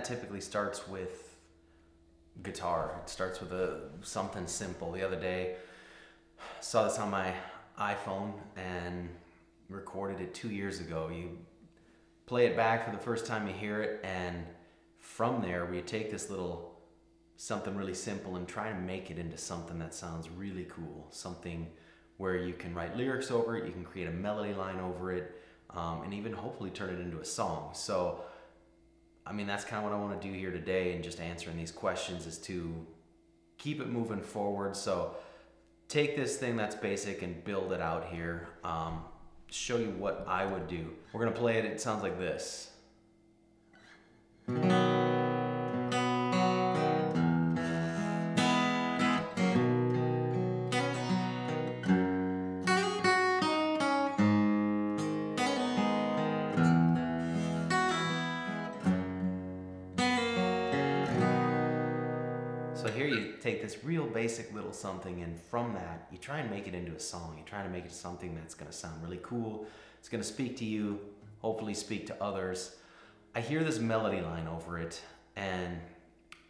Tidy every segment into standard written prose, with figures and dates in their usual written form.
typically starts with guitar. It starts with something simple. The other day, saw this on my iPhone and recorded it 2 years ago. You play it back for the first time, you hear it, and from there we take this little something really simple and try to make it into something that sounds really cool. Something where you can write lyrics over it, you can create a melody line over it, and even hopefully turn it into a song. So, I mean, that's kind of what I want to do here today, and just answering these questions is to keep it moving forward. So take this thing that's basic and build it out here. Show you what I would do. We're gonna play it, it sounds like this. So here you take this real basic little something, and from that, you try and make it into a song. You try to make it something that's gonna sound really cool. It's gonna speak to you, hopefully speak to others. I hear this melody line over it, and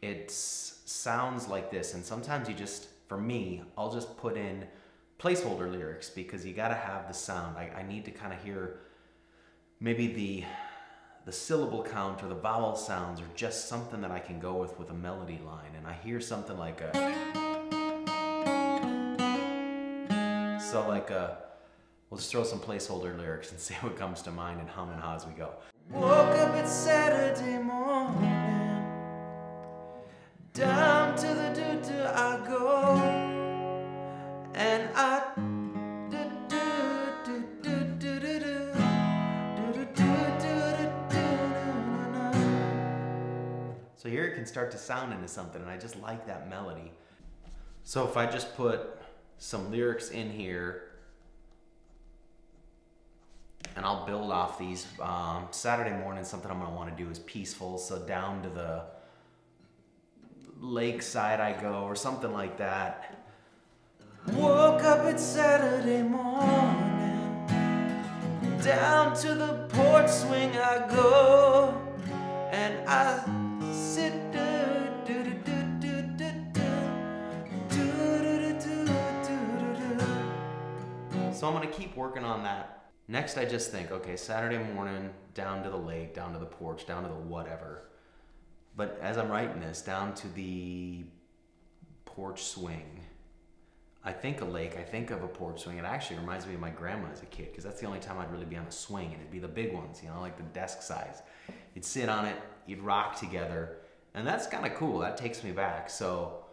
it sounds like this. And sometimes you just, for me, I'll just put in placeholder lyrics because you gotta have the sound. I need to kind of hear maybe the syllable count or the vowel sounds, or just something that I can go with a melody line. And I hear something like we'll just throw some placeholder lyrics and see what comes to mind and hum and haw as we go. Woke up, it's Saturday morning, down to the doo-doo I go, and I So here it can start to sound into something, and I just like that melody. So if I just put some lyrics in here, and I'll build off these. Saturday morning, something I'm gonna wanna do is peaceful, so down to the lakeside I go, or something like that. Woke up, it's Saturday morning, down to the porch swing I go, and I sit So I'm gonna keep working on that. Next I just think, okay, Saturday morning, down to the lake, down to the porch, down to the whatever. But as I'm writing this, down to the porch swing, I think a lake, I think of a porch swing. It actually reminds me of my grandma as a kid, because that's the only time I'd really be on a swing, and it'd be the big ones, you know, like the desk size. You'd sit on it, you'd rock together, and that's kind of cool. That takes me back. So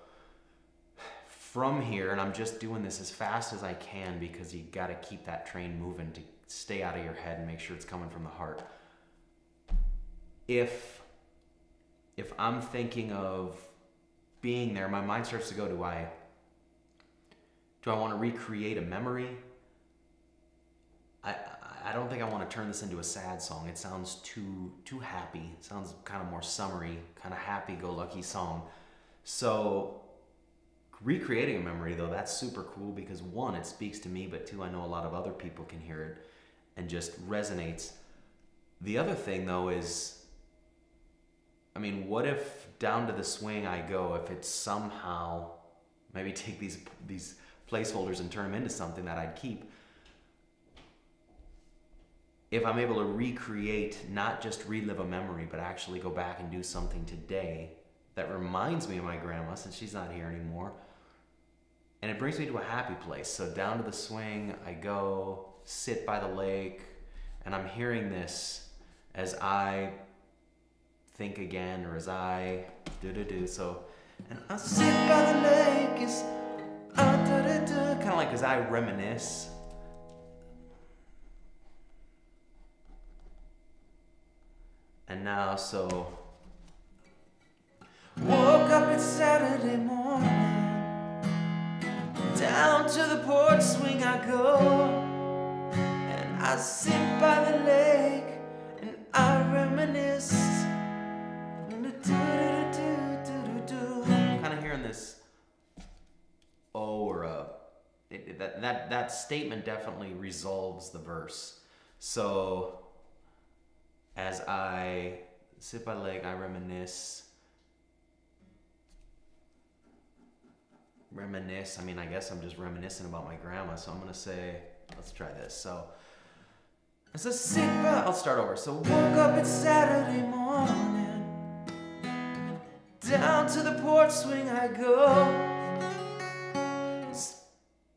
from here, and I'm just doing this as fast as I can because you got to keep that train moving to stay out of your head and make sure it's coming from the heart. If I'm thinking of being there, my mind starts to go, do I want to recreate a memory? I don't think I want to turn this into a sad song. It sounds too happy. It sounds kind of more summery, kind of happy-go-lucky song. So recreating a memory, though, that's super cool because one, it speaks to me, but two, I know a lot of other people can hear it and just resonates. The other thing, though, is, I mean, what if down to the swing I go, if it's somehow, maybe take these placeholders and turn them into something that I'd keep. If I'm able to recreate, not just relive a memory, but actually go back and do something today that reminds me of my grandma, since she's not here anymore, and it brings me to a happy place. So down to the swing I go, sit by the lake, and I'm hearing this as I think again, or as I do. So, and I sit by the lake, is kind of like as I reminisce. And now, so woke up, it's Saturday morning, down to the porch swing I go, and I sit by the lake and I reminisce. Kind of hearing this or that statement definitely resolves the verse. So as I Sit by the lake, I reminisce. Reminisce, I mean, I guess I'm just reminiscing about my grandma, so I'm gonna say, let's try this. So, it's a sit by, I'll start over. So, woke up, it's Saturday morning. Down to the porch swing I go.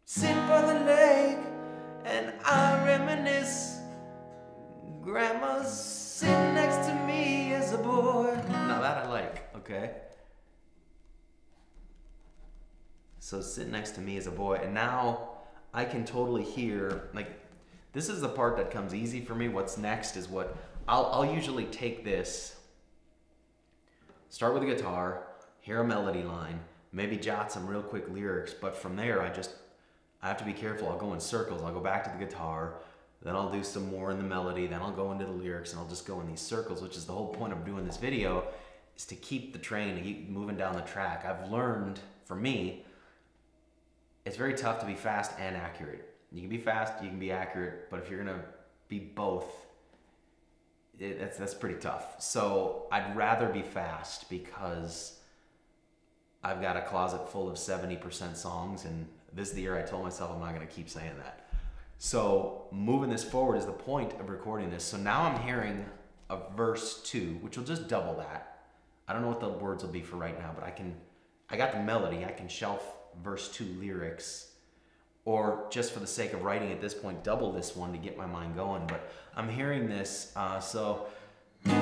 Sit by the lake, and I reminisce. Grandma's sitting next to me as a boy. Now that I like, okay? So sit next to me as a boy, and now I can totally hear, like, this is the part that comes easy for me. What's next is what, I'll usually take this, start with a guitar, hear a melody line, maybe jot some real quick lyrics, but from there I have to be careful. I'll go in circles. I'll go back to the guitar, then I'll do some more in the melody, then I'll go into the lyrics, and I'll just go in these circles, which is the whole point of doing this video, is to keep the train, to keep moving down the track. I've learned, for me, it's very tough to be fast and accurate. You can be fast, you can be accurate, but if you're gonna be both, that's pretty tough. So I'd rather be fast because I've got a closet full of 70% songs, and this is the year I told myself I'm not gonna keep saying that. So moving this forward is the point of recording this. So now I'm hearing a verse 2, which will just double that. I don't know what the words will be for right now, but I got the melody, I can shelf verse 2 lyrics, or just for the sake of writing at this point, double this one to get my mind going. But I'm hearing this, so and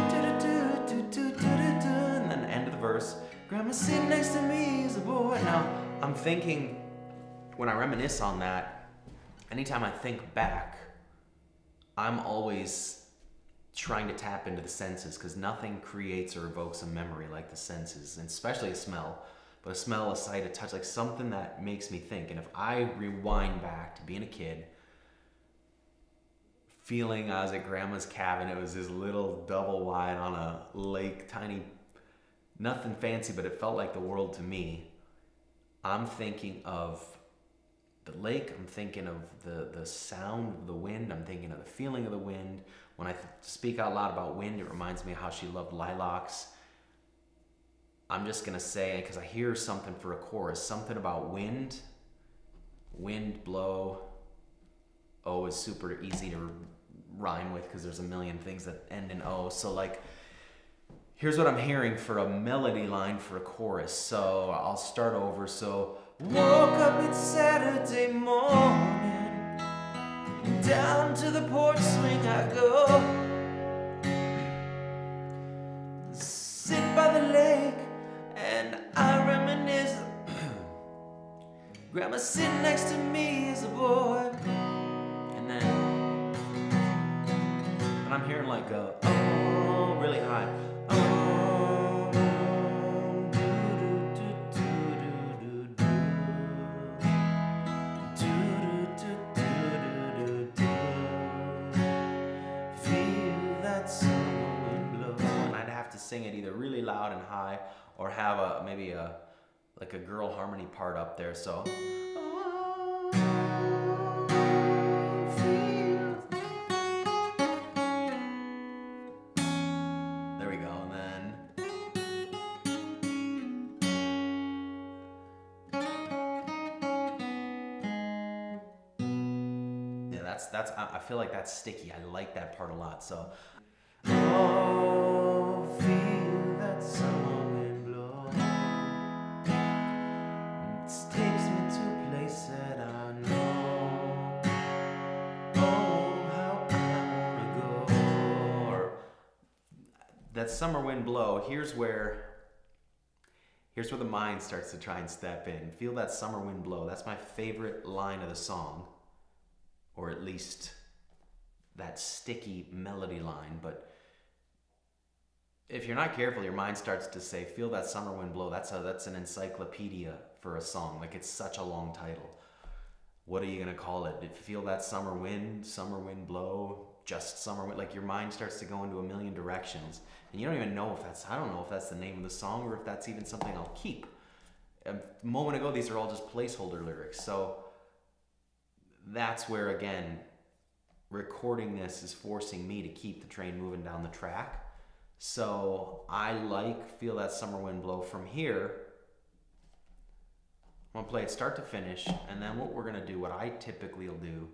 then the end of the verse, Grandma's sitting next to me as a boy. Now I'm thinking, when I reminisce on that, anytime I think back, I'm always trying to tap into the senses, because nothing creates or evokes a memory like the senses, and especially a smell. But a smell, a sight, a touch, like something that makes me think. And if I rewind back to being a kid, feeling I was at Grandma's cabin, it was this little double wide on a lake, tiny, nothing fancy, but it felt like the world to me. I'm thinking of the lake, I'm thinking of the sound of the wind, I'm thinking of the feeling of the wind. When I speak out loud about wind, it reminds me of how she loved lilacs. I'm just gonna say, because I hear something for a chorus, something about wind, blow. O is super easy to rhyme with because there's a million things that end in O. So like, here's what I'm hearing for a melody line for a chorus. So I'll start over. So woke up, it's Saturday morning, down to the porch swing I go, sit by the lake, and I reminisce. Grandma sitting next to me as a boy. And then, but I'm hearing like a, oh, really high. Oh, feel that summer wind blow. And I'd have to sing it either really loud and high, or have maybe a girl harmony part up there. So there we go. And then yeah, that's I feel like that's sticky. I like that part a lot. So oh, feel that summer wind blow. It takes me to a place that I know. Oh, how I wanna go. Or that summer wind blow. Here's where the mind starts to try and step in. Feel that summer wind blow. That's my favorite line of the song, or at least that sticky melody line. But if you're not careful, your mind starts to say, feel that summer wind blow. That's an encyclopedia for a song. Like, it's such a long title. What are you gonna call it? Feel that summer wind blow, just summer wind. Like, your mind starts to go into a million directions, and you don't even know if I don't know if that's the name of the song, or if that's even something I'll keep. A moment ago, these are all just placeholder lyrics. So that's where, again, recording this is forcing me to keep the train moving down the track. So I Feel That Summer Wind Blow. From here, I'm gonna play it start to finish, and then what we're gonna do, what I typically will do,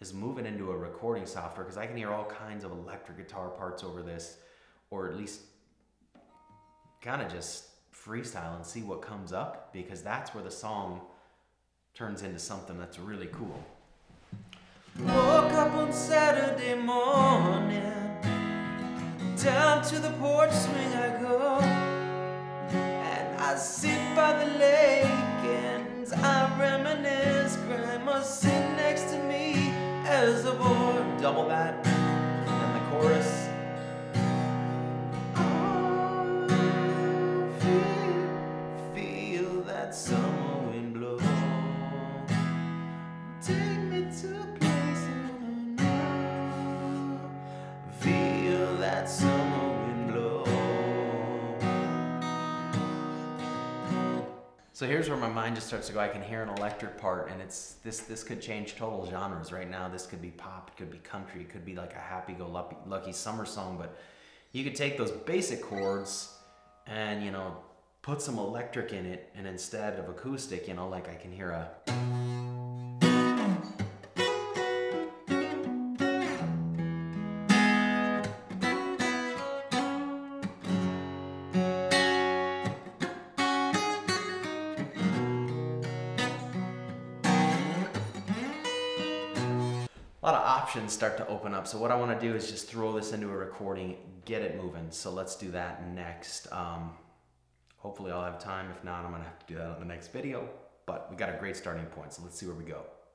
is move it into a recording software, because I can hear all kinds of electric guitar parts over this, or at least kind of just freestyle and see what comes up, because that's where the song turns into something that's really cool. Woke up on Saturday morning, down to the porch swing I go, and I sit by the lake and I reminisce. Grandma sitting next to me as a boy. Double that, and the chorus. Oh, feel that summer wind blow. Take me to a place I know. Feel that summer wind blow. So here's where my mind just starts to go. I can hear an electric part, and it's this could change total genres. Right now, this could be pop, it could be country, it could be like a happy-go-lucky summer song. But you could take those basic chords and, you know, put some electric in it, and instead of acoustic, you know, like I can hear a. A lot of options start to open up. So what I want to do is just throw this into a recording, get it moving. So let's do that next. Hopefully I'll have time. If not, I'm going to have to do that on the next video. But we got a great starting point, so let's see where we go.